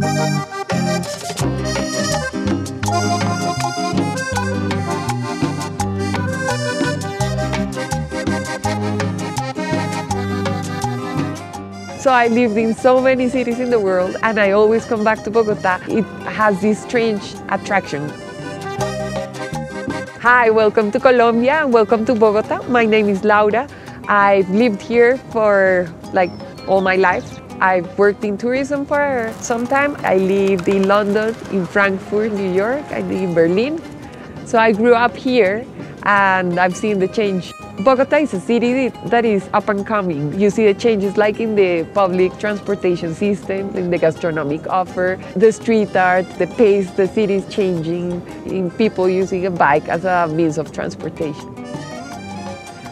So I lived in so many cities in the world and I always come back to Bogota. It has this strange attraction. Hi, welcome to Colombia and welcome to Bogota. My name is Laura. I've lived here for like all my life. I've worked in tourism for some time. I lived in London, in Frankfurt, New York, and in Berlin. So I grew up here and I've seen the change. Bogota is a city that is up and coming. You see the changes like in the public transportation system, in the gastronomic offer, the street art, the pace the city is changing, in people using a bike as a means of transportation.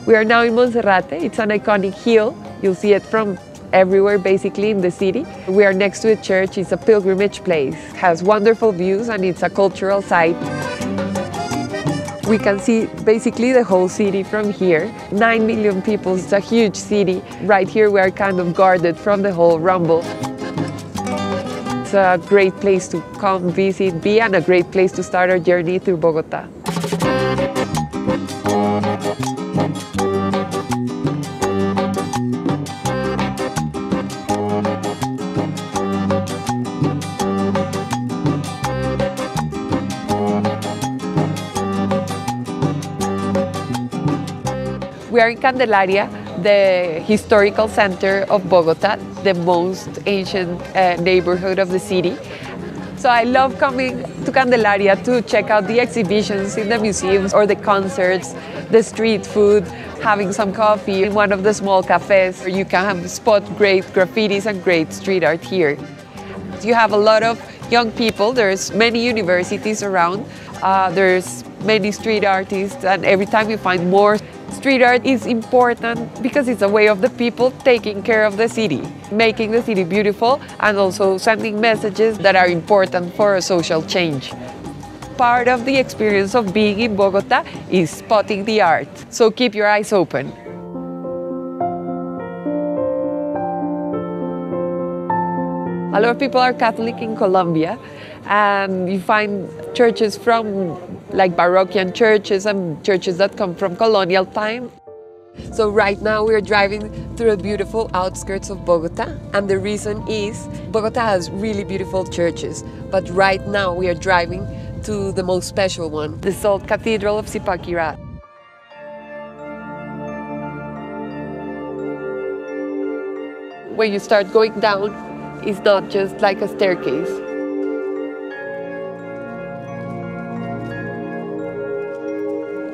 We are now in Monserrate. It's an iconic hill. You'll see it from everywhere basically in the city. We are next to a church. It's a pilgrimage place. It has wonderful views and it's a cultural site. We can see basically the whole city from here. 9 million people, it's a huge city. Right here we are kind of guarded from the whole rumble. It's a great place to come visit, and a great place to start our journey through Bogota. We are in Candelaria, the historical center of Bogota, the most ancient neighborhood of the city. So I love coming to Candelaria to check out the exhibitions in the museums or the concerts, the street food, having some coffee in one of the small cafes where you can spot great graffitis and great street art here. You have a lot of young people, there's many universities around, there's many street artists, and every time you find more. Street art is important because it's a way of the people taking care of the city, making the city beautiful and also sending messages that are important for a social change. Part of the experience of being in Bogota is spotting the art, so keep your eyes open. A lot of people are Catholic in Colombia, and you find churches from like Baroque churches and churches that come from colonial time. So right now we're driving through the beautiful outskirts of Bogota, and the reason is Bogota has really beautiful churches, but right now we are driving to the most special one, the Salt Cathedral of Zipaquirá. When you start going down, it's not just like a staircase.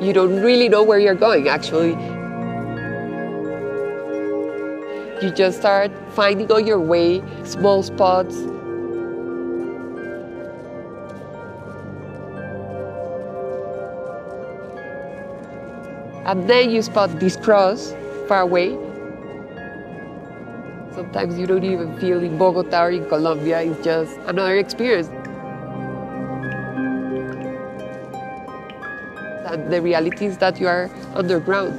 You don't really know where you're going, actually. You just start finding on your way small spots. And then you spot this cross far away. Sometimes you don't even feel in Bogota or in Colombia, it's just another experience. And the reality is that you are underground.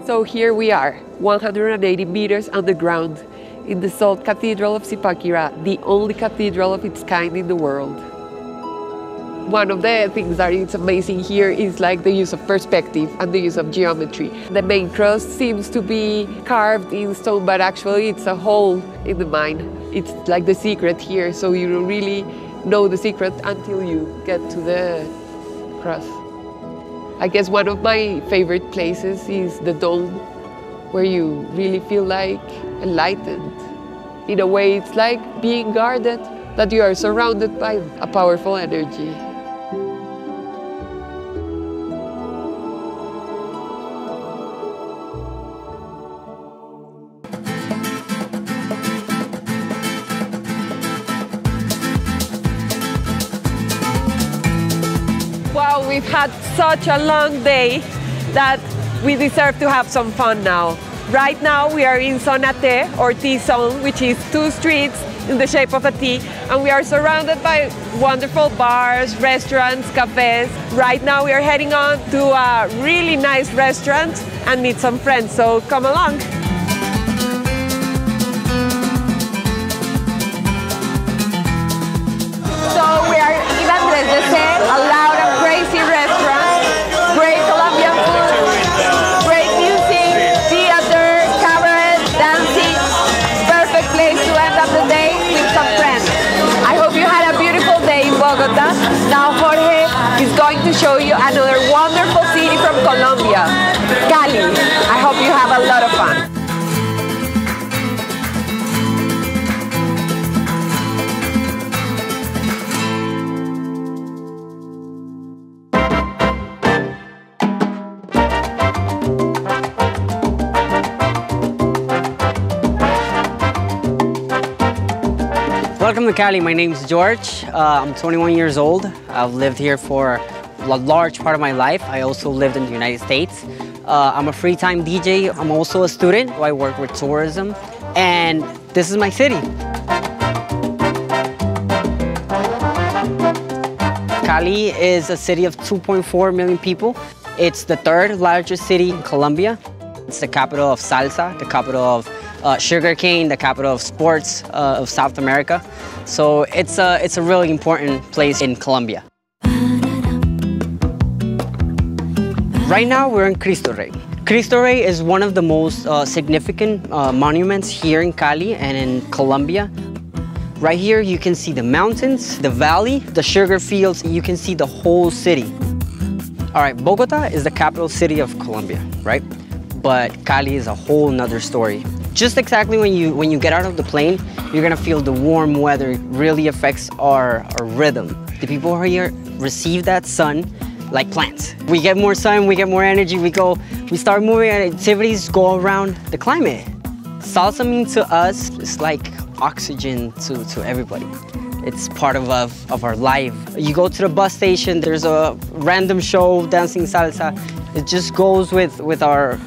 So here we are, 180 meters underground in the Salt Cathedral of Zipaquirá, the only cathedral of its kind in the world. One of the things that is amazing here is like the use of perspective and the use of geometry. The main cross seems to be carved in stone, but actually it's a hole in the mine. It's like the secret here, so you don't really know the secret until you get to the cross. I guess one of my favorite places is the dome, where you really feel like enlightened. In a way, it's like being guarded, that you are surrounded by a powerful energy. Wow, we've had such a long day that we deserve to have some fun now. Right now we are in Zona T, or T zone, which is 2 streets in the shape of a T, and we are surrounded by wonderful bars, restaurants, cafes. Right now we are heading on to a really nice restaurant and meet some friends, so come along. show you another wonderful city from Colombia, Cali. I hope you have a lot of fun. Welcome to Cali. My name is George. I'm 21 years old. I've lived here for a large part of my life. I also lived in the United States. I'm a free-time DJ. I'm also a student. I work with tourism, and this is my city. Cali is a city of 2.4 million people. It's the third largest city in Colombia. It's the capital of salsa, the capital of sugarcane, the capital of sports of South America. So it's a really important place in Colombia. Right now we're in Cristo Rey. Cristo Rey is one of the most significant monuments here in Cali and in Colombia. Right here you can see the mountains, the valley, the sugar fields. You can see the whole city. All right, Bogota is the capital city of Colombia, right? But Cali is a whole nother story. Just exactly when you get out of the plane, you're gonna feel the warm weather. It really affects our rhythm. The people here receive that sun like plants. We get more sun, we get more energy, we start moving, and activities go around the climate. Salsa means to us, it's like oxygen to everybody. It's part of our life. You go to the bus station, there's a random show dancing salsa. It just goes with our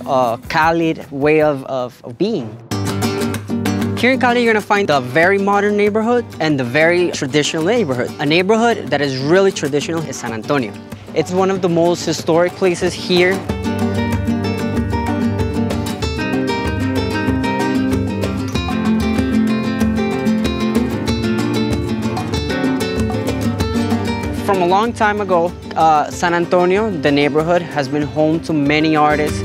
Cali way of being. Here in Cali, you're gonna find the very modern neighborhood and the very traditional neighborhood. A neighborhood that is really traditional is San Antonio. It's one of the most historic places here. From a long time ago, San Antonio, the neighborhood, has been home to many artists.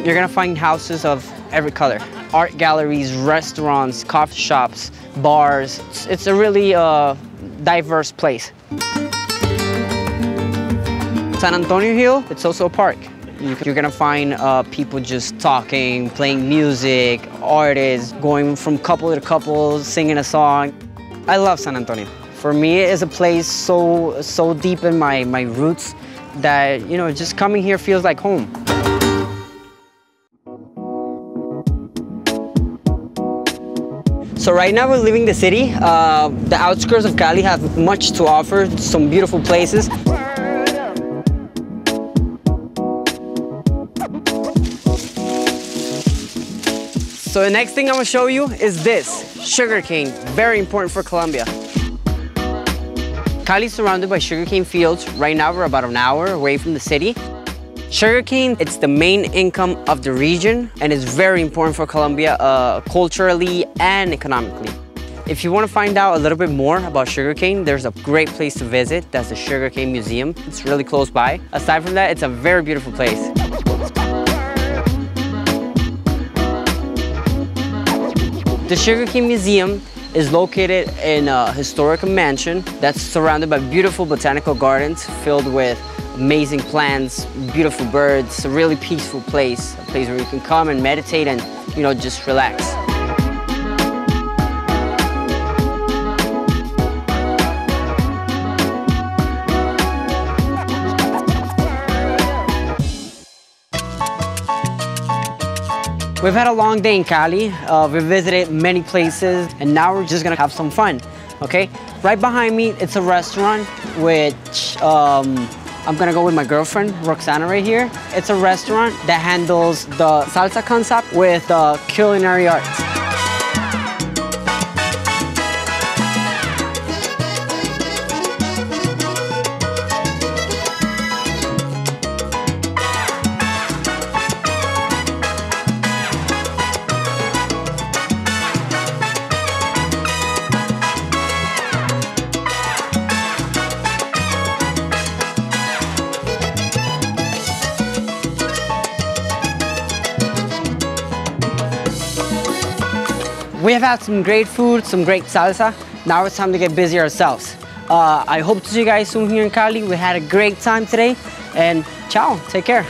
You're gonna find houses of every color. Art galleries, restaurants, coffee shops, bars. It's a really diverse place. San Antonio Hill, it's also a park. You're gonna find people just talking, playing music, artists, going from couple to couple, singing a song. I love San Antonio. For me, it's a place so deep in my roots that, you know, just coming here feels like home. So right now we're leaving the city. The outskirts of Cali have much to offer, some beautiful places. So the next thing I'm gonna show you is this, sugarcane, very important for Colombia. Cali is surrounded by sugarcane fields. Right now we're about an hour away from the city. Sugarcane, it's the main income of the region and is very important for Colombia culturally and economically. If you want to find out a little bit more about sugarcane, there's a great place to visit. That's the Sugarcane Museum. It's really close by. Aside from that, it's a very beautiful place. The Sugarcane Museum is located in a historic mansion that's surrounded by beautiful botanical gardens filled with amazing plants, beautiful birds, a really peaceful place, a place where you can come and meditate and, you know, just relax. We've had a long day in Cali. We've visited many places, and now we're just gonna have some fun, okay? Right behind me, it's a restaurant which I'm gonna go with my girlfriend, Roxana, right here. It's a restaurant that handles the salsa concept with culinary arts. we have had some great food, some great salsa. Now it's time to get busy ourselves. I hope to see you guys soon here in Cali. We had a great time today, and ciao, take care.